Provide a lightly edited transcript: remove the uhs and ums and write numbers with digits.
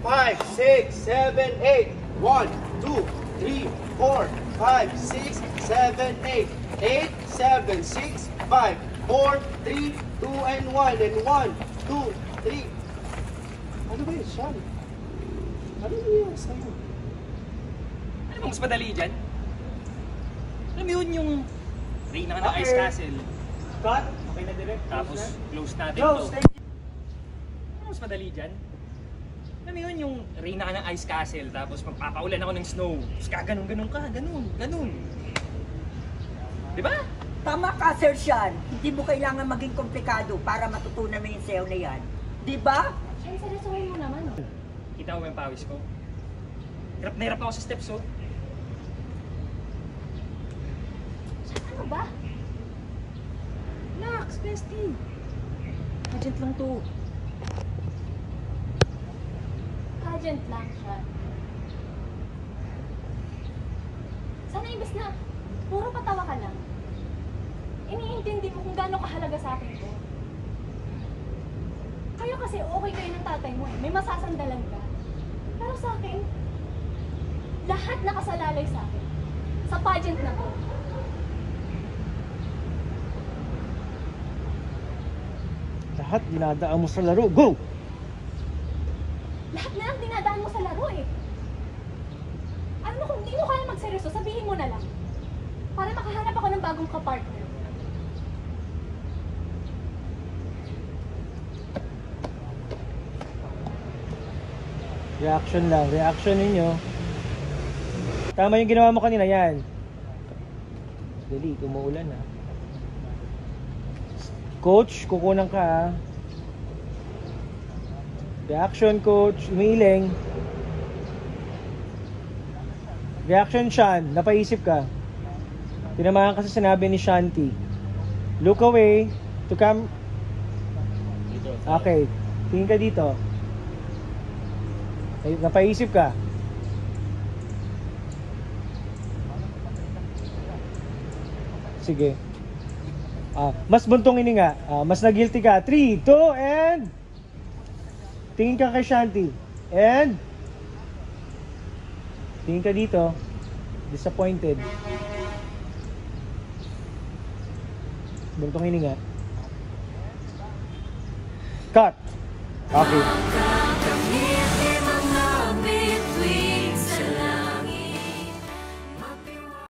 5, 6, 7, 8. 1, 2, 3, 4, 5, 6, 7, 8. 8, 7, 6, 5, 4, 3, 2, and 1. And 1, 2, 3. Ano ba yun, Sean? Ano yun sa'yo? Ano mo mas madali dyan? Alam mo yun yung Reyna ng Ice Castle. Cut? Okay na direct. Tapos close natin Close, to. thank you. Ano mas madali dyan? Alam mo yun yung Reyna ng Ice Castle, tapos magpapaulan ako ng snow. Tapos kaganon-ganon ka, ganon. Di ba? Tama ka, Sir Sean. Hindi mo kailangan maging komplikado para matutunan mo yung sayo na yan. Di ba? Ay, seryosohin mo naman, oh. Kita mo ba yung pawis ko? Hirap na hirap ako sa steps, oh. Ano ba? Relax, bestie. Urgent lang to. Pageant lang siya. Sana imbes na puro patawa ka lang, iniintindi mo kung gaano kahalaga sa akin to. Kayo kasi okay kayo ng tatay mo eh. May masasandalan ka. Pero sa akin, lahat nakasalalay sa akin. Sa pageant na to. Lahat dinadaan mo sa laro. Go! Lahat na lang dinadaan mo sa laro eh. Ano mo, kung di mo kaya magseryoso, sabihin mo na lang. Para makahanap ako ng bagong kapartner. Reaction lang. Reaction ninyo. Tama yung ginawa mo kanina. Yan. Dali, umuulan na. Coach, kukunan ka ha. Reaction, coach. Umiiling. Reaction, Sean. Napaisip ka. Tinamaan ka sa sinabi ni Shanti. Look away to come. Okay. Tingin ka dito. Ay, napaisip ka. Sige. Mas buntong hininga. Mas nag-guilty ka. 3, 2, and... Tingin ka kay Shanti. And... Tingin ka dito. Disappointed. Buntong hininga. Cut. Okay.